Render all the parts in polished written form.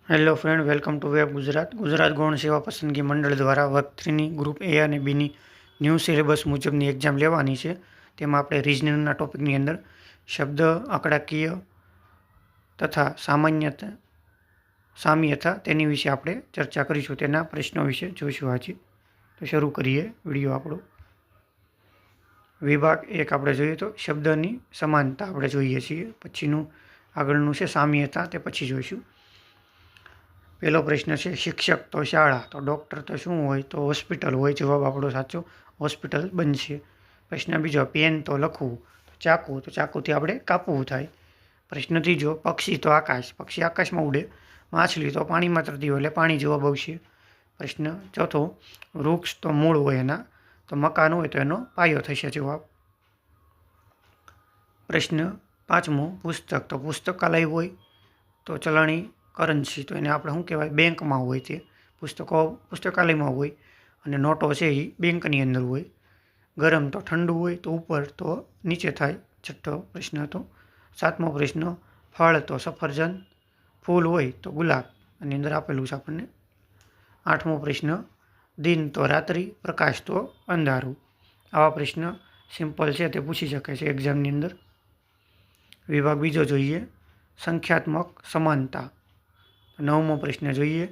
Hello friend, welcome to web Gujarat. Gujarat ગૌણ સેવા પસંદગી મંડળ દ્વારા વર્ગ 3ની ગ્રુપ એ અને બીની ન્યૂ સિલેબસ મુજબની એક્ઝામ લેવાની છે. તેમાં આપણે રિઝનિંગના ટોપિકની અંદર શબ્દ, આંકડાકીય તથા સામ્યતા તેની વિશે આપણે ચર્ચા કરીશું. તેના પ્રશ્નો વિશે જોઈશું આજે. તો શરૂ કરીએ વિડીયો આપણો. વિભાગ 1 આપણે જોઈએ તો શબ્દની સમાનતા આપણે જોઈએ છીએ. પછીનું આગળનું છે સામ્યતા, તે પછી જોઈશું. પહેલો પ્રશ્ન છે શિક્ષક તો શાળા, તો ડૉક્ટર તો શું હોય? તો હોસ્પિટલ હોય. જવાબ આપણો સાચો હોસ્પિટલ બનશે. પ્રશ્ન બીજો પેન તો લખવું, તો ચાકુ, તો ચાકુથી આપણે કાપવું થાય. પ્રશ્ન ત્રીજો પક્ષી તો આકાશ, પક્ષી આકાશમાં ઉડે. માછલી તો પાણીમાં તરતી હોય એટલે પાણી જવાબ આવશે. પ્રશ્ન ચોથો વૃક્ષ તો મૂળ હોય એના, તો મકાન હોય તો એનો પાયો થશે જવાબ. પ્રશ્ન પાંચમો પુસ્તક, તો પુસ્તકાલય હોય. તો ચલણી કરન્સી, તો એને આપણે શું કહેવાય? બેંકમાં હોય. તે પુસ્તકો પુસ્તકાલયમાં હોય અને નોટો છે એ બેંકની અંદર હોય. ગરમ તો ઠંડુ હોય, તો ઉપર તો નીચે થાય. છઠ્ઠો પ્રશ્ન હતો. સાતમો પ્રશ્ન ફળ તો સફરજન, ફૂલ હોય તો ગુલાબ, આની અંદર આપેલું છે આપણને. આઠમો પ્રશ્ન દિન તો રાત્રિ, પ્રકાશ તો અંધારું. આવા પ્રશ્ન સિમ્પલ છે તે પૂછી શકે છે એક્ઝામની અંદર. વિભાગ બીજો જોઈએ સંખ્યાત્મક સમાનતા. નવમો પ્રશ્ન જોઈએ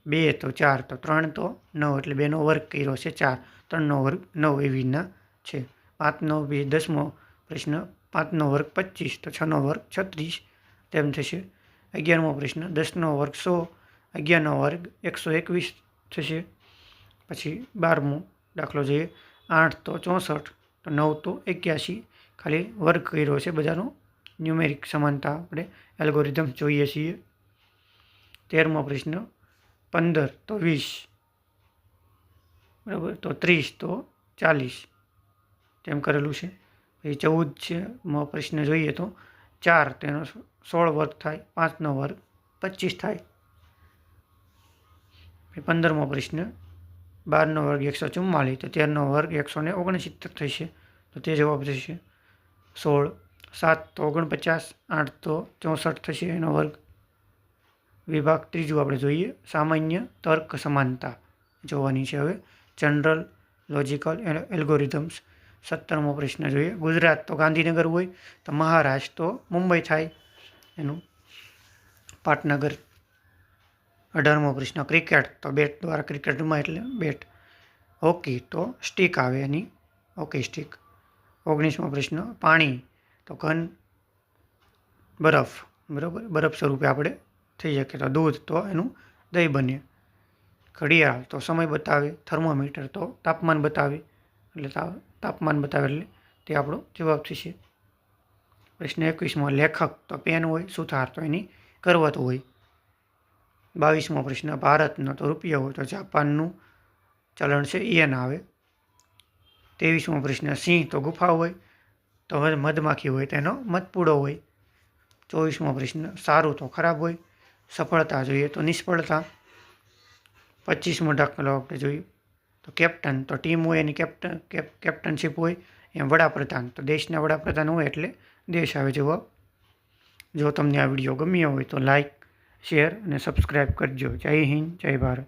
2 તો 4, તો 3 તો 9 એટલે 2નો વર્ગ કર્યો છે 4, 3નો વર્ગ 9 એવી રીતના છે. 5નો 10મો પ્રશ્ન 5નો વર્ગ 25, તો 6નો વર્ગ 36 તેમ થશે. 11મો પ્રશ્ન 10નો વર્ગ 100, 11નો વર્ગ 121 થશે. પછી 12મો દાખલો જોઈએ 8 તો 64, તો 9 તો 81, ખાલી વર્ગ કર્યો છે. બધાનો ન્યુમેરિક સમાનતા આપણે એલ્ગોરિધમ જોઈએ છીએ. 13મો પ્રશ્ન 15 તો 20, બરાબર, તો 30 તો 40 તેમ કરેલું છે. પછી 14મો પ્રશ્ન જોઈએ તો 4 તેનો 16 વર્ગ થાય, 5નો વર્ગ 25 થાય. 15મો પ્રશ્ન 12નો વર્ગ 144, તો 13નો વર્ગ 169 થશે, તો તે જવાબ થશે 16. 7 તો 49, 8 તો 64 થશે એનો વર્ગ. વિભાગ ત્રીજું આપણે જોઈએ સામાન્ય તર્ક સમાનતા જોવાની છે હવે. General logical algorithms. 17મો પ્રશ્ન જોઈએ ગુજરાત તો ગાંધીનગર હોય, તો મહારાષ્ટ્ર તો મુંબઈ થાય એનું પાટનગર. 18મો પ્રશ્ન ક્રિકેટ તો બેટ દ્વારા ક્રિકેટ રમાય એટલે બેટ. હોકી તો સ્ટીક આવે એની, હોકી સ્ટીક. 19મો પ્રશ્ન પાણી તો ઘન બરફ, બરાબર, બરફ સ્વરૂપે આપણે થઈ શકે. તો દૂધ તો એનું દહીં બને. ઘડિયાળ તો સમય બતાવે. થર્મોમીટર તો તાપમાન બતાવે, એટલે તાપમાન બતાવે એટલે તે આપણો જવાબ થશે. પ્રશ્ન 21મો લેખક તો પેન હોય, સુથાર તો એની કરવત હોય. 22મો પ્રશ્ન ભારતનો તો રૂપિયો હોય, તો જાપાનનું ચલણ છે યેન આવે. 23મો પ્રશ્ન સિંહ તો ગુફા હોય, તો મધમાખી હોય તો એનો મધપૂડો હોય. 24મો પ્રશ્ન સારું તો ખરાબ હોય, સફળતા જોઈએ તો નિષ્ફળતા. 25મો દાખલો આપણે જોઈએ તો કેપ્ટન તો ટીમ હોય એની કેપ્ટનશીપ હોય. એમ વડાપ્રધાન તો દેશના વડાપ્રધાન હોય એટલે દેશ આવે જવાબ. જો તમને આ વિડીયો ગમ્યો હોય તો લાઈક, શેર અને સબસ્ક્રાઈબ કરજો. જય હિન્દ, જય ભારત.